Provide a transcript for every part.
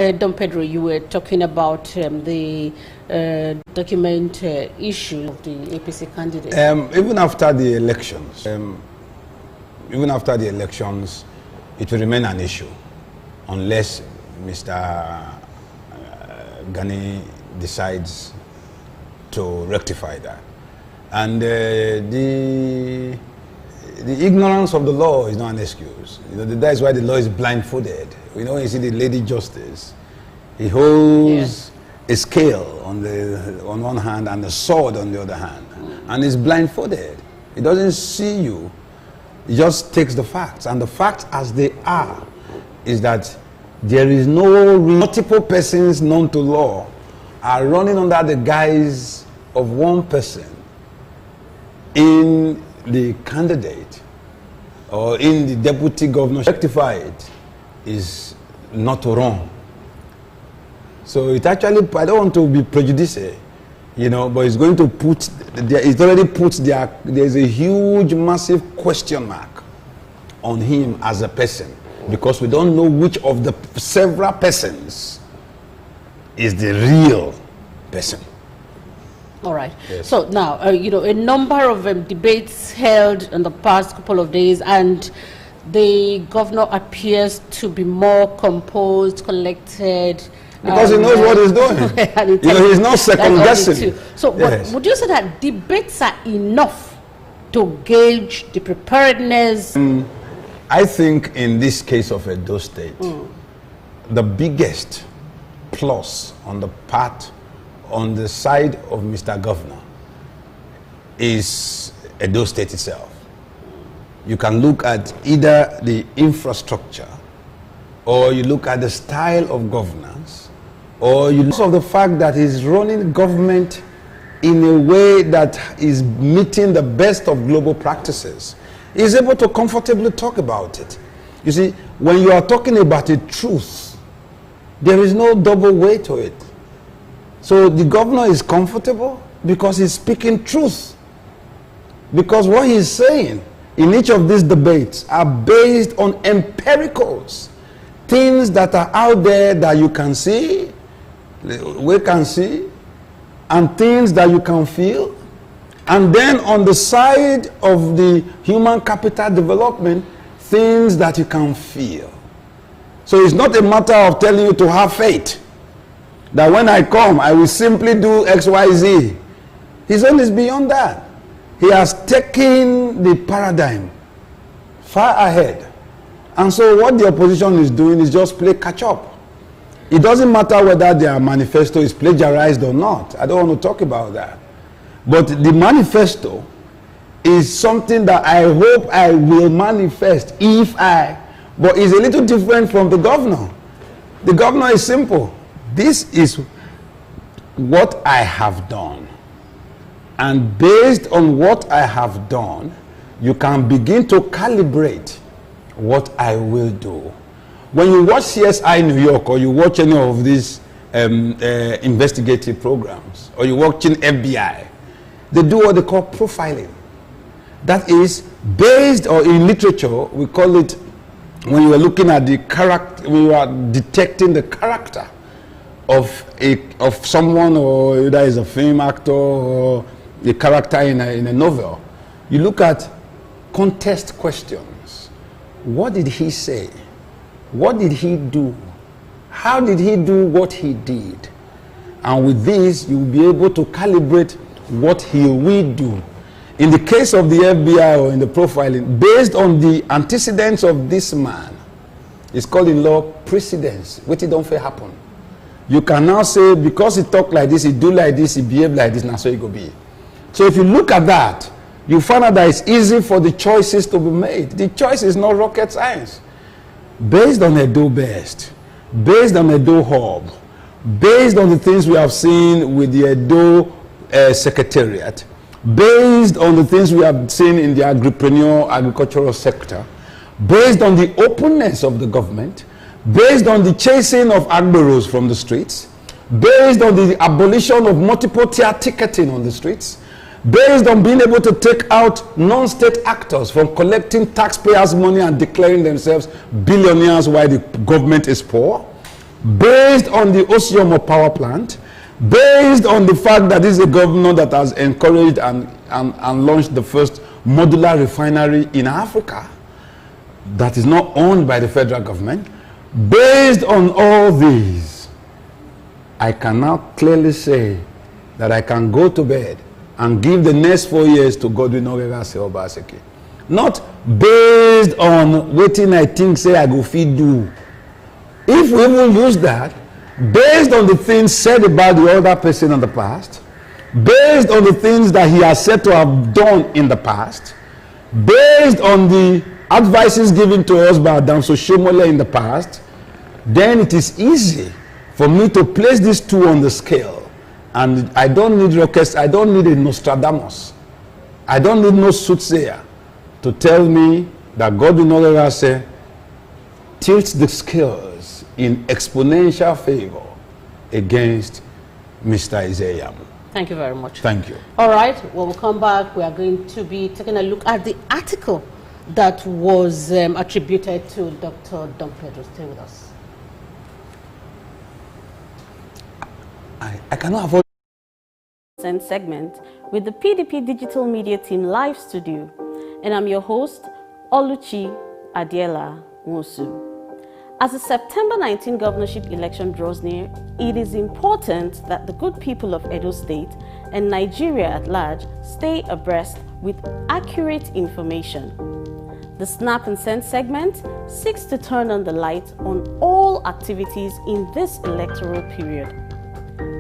Don Pedro, you were talking about the document issue of the APC candidate. Even after the elections, it will remain an issue unless Mr. Gani decides to rectify that. And the ignorance of the law is not an excuse. You know, that is why the law is blindfolded. You know, you see the Lady Justice, he holds a scale on one hand and a sword on the other hand, and is blindfolded. He doesn't see you. He just takes the facts, and the facts as they are is that there is no multiple persons known to law are running under the guise of one person in the candidate or in the deputy governor. Rectify it is not wrong. So it actually, I don't want to be prejudicial, you know, but it's going to put, it already puts there's a huge, massive question mark on him as a person, because we don't know which of the several persons is the real person. All right. Yes. So now, you know, a number of debates held in the past couple of days, and the governor appears to be more composed, collected. Because he knows what he's doing. You know, he's not second guessing. So yes. Would you say that debates are enough to gauge the preparedness? I think in this case of Edo State, the biggest plus on the side of Mr. Governor is Edo State itself. You can look at either the infrastructure, or you look at the style of governance, or you look at the fact that he's running government in a way that is meeting the best of global practices. He's able to comfortably talk about it. You see, when you are talking about a truth, there is no double way to it. So the governor is comfortable because he's speaking truth. Because what he's saying in each of these debates are based on empiricals, things that are out there that you can see, we can see, and things that you can feel. And then on the side of the human capital development, things that you can feel. So it's not a matter of telling you to have faith, that when I come, I will simply do X, Y, Z. His own is beyond that. He has taken the paradigm far ahead. And so what the opposition is doing is just play catch up. It doesn't matter whether their manifesto is plagiarized or not. I don't want to talk about that. But the manifesto is something that I hope I will manifest but it's a little different from the governor. The governor is simple. This is what I have done. And based on what I have done, you can begin to calibrate what I will do. When you watch CSI New York, or you watch any of these investigative programs, or you're watching FBI, they do what they call profiling. That is based, or in literature, we call it, when you are looking at the character, we are detecting the character of someone, or either is a film actor or a character in a novel. You look at contest questions. What did he say? What did he do? How did he do what he did? And with this, you'll be able to calibrate what he will do. In the case of the FBI, or in the profiling, based on the antecedents of this man, it's called in law precedence. What it don't fair happen. You can now say, because he talk like this, he do like this, he behave like this, now so he go be. So if you look at that, you find out that it's easy for the choices to be made. The choice is not rocket science. Based on Edo Best, based on Edo Hub, based on the things we have seen with the Edo Secretariat, based on the things we have seen in the agricultural sector, based on the openness of the government, based on the chasing of agberos from the streets, based on the abolition of multiple tier ticketing on the streets, based on being able to take out non-state actors from collecting taxpayers' money and declaring themselves billionaires while the government is poor, based on the Osiomo power plant, based on the fact that this is a governor that has encouraged and launched the first modular refinery in Africa that is not owned by the federal government. Based on all these, I can now clearly say that I can go to bed and give the next 4 years to Governor Obaseki. Not based on waiting I think say I go feed do. If we even use that, based on the things said about the other person in the past, based on the things that he has said to have done in the past, based on the advices given to us by Damso Shomole in the past, then it is easy for me to place these two on the scale. And I don't need rockets, I don't need a Nostradamus, I don't need no soothsayer to tell me that Governor Obaseki tilts the scales in exponential favor against Mr. Izeyamu. Thank you very much. Thank you. All right, when we come back, we are going to be taking a look at the article that was attributed to Dr. Don Pedro. Stay with us. I cannot avoid segment with the PDP Digital Media Team Live Studio, and I'm your host, Oluchi Adiela Nwosu. As the September 19 governorship election draws near, it is important that the good people of Edo State and Nigeria at large stay abreast with accurate information. The Snap and Send segment seeks to turn on the light on all activities in this electoral period.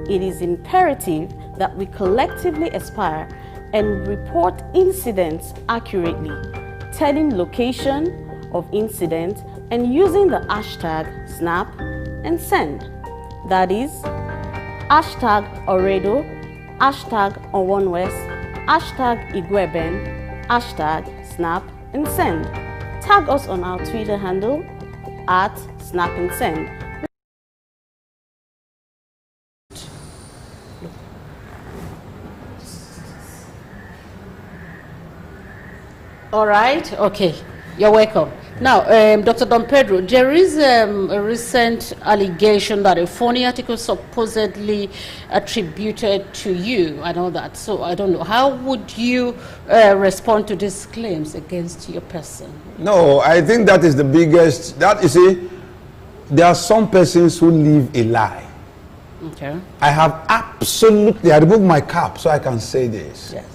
It is imperative that we collectively aspire and report incidents accurately, telling location of incident and using the hashtag Snap and Send. That is hashtag Oredo, hashtag Owonwest, hashtag Igweben, hashtag Snap and Send. Tag us on our Twitter handle at Snap and Send. All right, okay, you're welcome. Now, Dr. Don Pedro, there is a recent allegation that a phony article supposedly attributed to you and all that. So I don't know, how would you respond to these claims against your person? No, I think that is the biggest, that you see, there are some persons who live a lie. Okay. I have absolutely, I removed my cap so I can say this. Yes.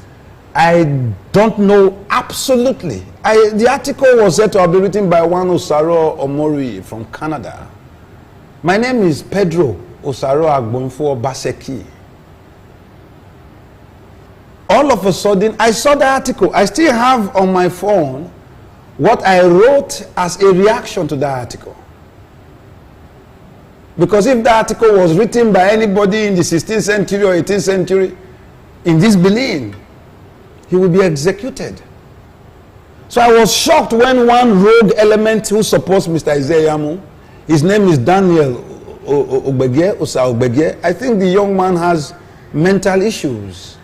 I don't know absolutely. The article was said to have been written by one Osaro Omori from Canada. My name is Pedro Obaseki. All of a sudden, I saw the article. I still have on my phone what I wrote as a reaction to the article. Because if the article was written by anybody in the 16th century or 18th century in this Benin, he will be executed. So I was shocked when one rogue element who supports Mr. Izeyamu, his name is Daniel Ogbege. I think the young man has mental issues.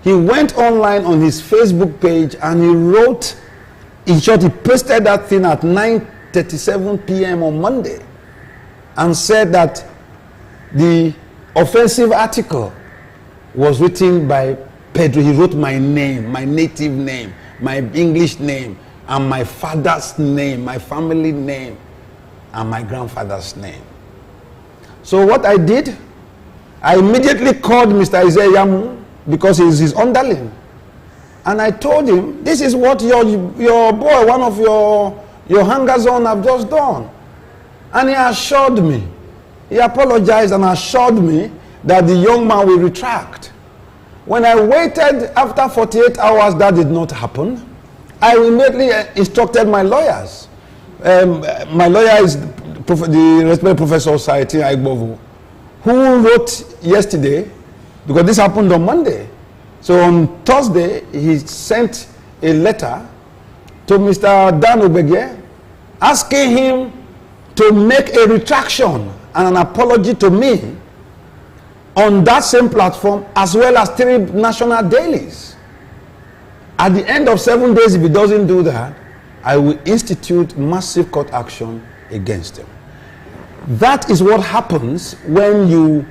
He went online on his Facebook page and he wrote, in short, he posted that thing at 9:37 p.m. on Monday and said that the offensive article was written by Pedro. He wrote my name, my native name, my English name, and my father's name, my family name, and my grandfather's name. So what I did, I immediately called Mr. Izeyamu because he's his underling. And I told him, this is what your boy, one of your hangers-on have just done. And he assured me, he apologized and assured me that the young man will retract. When I waited after 48 hours, that did not happen. I immediately instructed my lawyers. My lawyer is the respected Professor Saiti Aigbovu, who wrote yesterday, because this happened on Monday. So on Thursday, he sent a letter to Mr. Dan Obege asking him to make a retraction and an apology to me on that same platform, as well as 3 national dailies. At the end of 7 days, if he doesn't do that, I will institute massive court action against him. That is what happens when you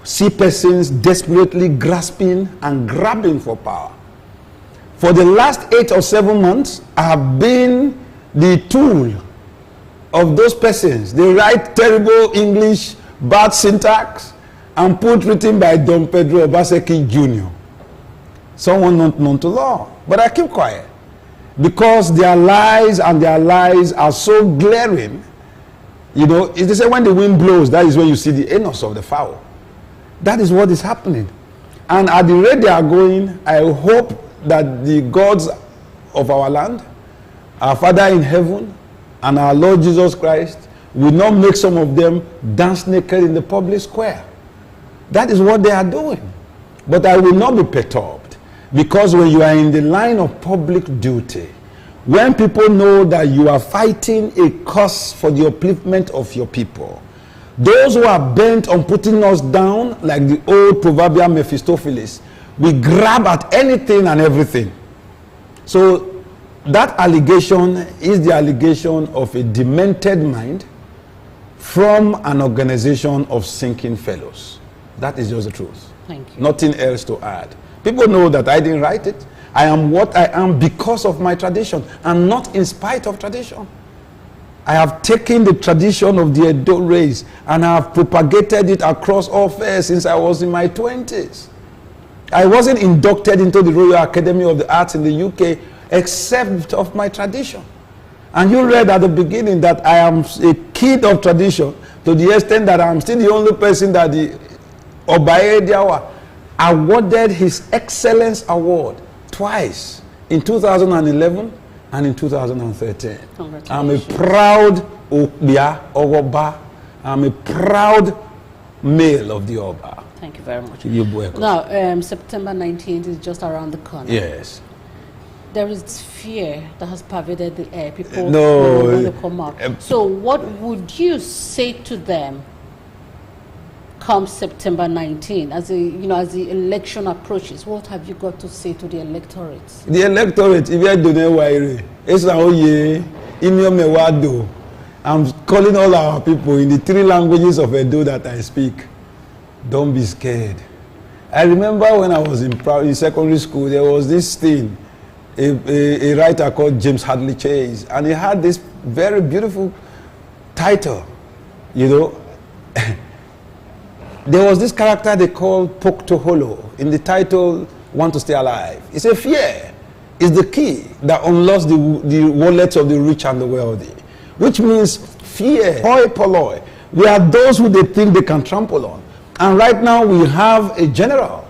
see persons desperately grasping and grabbing for power. For the last 8 or 7 months, I have been the tool of those persons. They write terrible English, bad syntax, and put written by Don Pedro Obaseki Jr., someone not known to law. But I keep quiet because their lies are so glaring. You know, they say when the wind blows, that is when you see the anus of the fowl. That is what is happening. And at the rate they are going, I hope that the gods of our land, our Father in heaven, and our Lord Jesus Christ will not make some of them dance naked in the public square. That is what they are doing. But I will not be perturbed, because when you are in the line of public duty, when people know that you are fighting a cause for the upliftment of your people, those who are bent on putting us down, like the old proverbial Mephistopheles, we grab at anything and everything. So that allegation is the allegation of a demented mind from an organization of sinking fellows. That is just the truth. Thank you. Nothing else to add. People know that I didn't write it. I am what I am because of my tradition and not in spite of tradition. I have taken the tradition of the Edo race and I have propagated it across all fairs since I was in my 20s. I wasn't inducted into the Royal Academy of the Arts in the UK except of my tradition. And you read at the beginning that I am a kid of tradition to the extent that I'm still the only person that the Obaediawa awarded his Excellence Award twice, in 2011 and in 2013. I'm a proud Obia Oba. I'm a proud male of the Oba. Thank you very much. You're welcome. Now, September 19th is just around the corner. Yes. There is fear that has pervaded the air. People No. want to come out. So what would you say to them come September 19, as the election approaches? What have you got to say to the electorate? The electorate, I'm calling all our people in the 3 languages of Edo that I speak. Don't be scared. I remember when I was in secondary school, there was this thing, a writer called James Hadley Chase, and he had this very beautiful title, you know. There was this character they called Poktoholo in the title Want to Stay Alive. He said fear is the key that unlocks the wallets of the rich and the wealthy, which means fear, hoi polloi. We are those who they think they can trample on. And right now we have a general,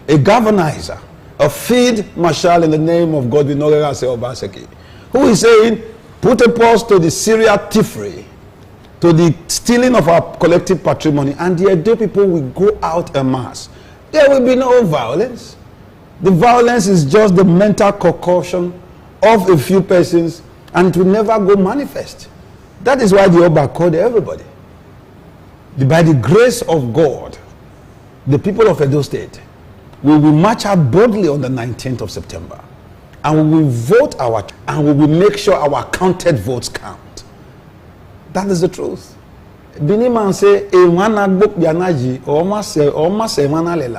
a governizer, a field marshal in the name of Governor Obaseki, who is saying, put a pause to the serial thievery, to the stealing of our collective patrimony, and the Edo people will go out en masse. There will be no violence. The violence is just the mental concoction of a few persons, and it will never go manifest. That is why the Oba called everybody. By the grace of God, the people of Edo State will march out boldly on the 19th of September, and we will vote and we will make sure our counted votes count. That is the truth. Bini man say, "E wana gbok bianaji, o ma se mana lela."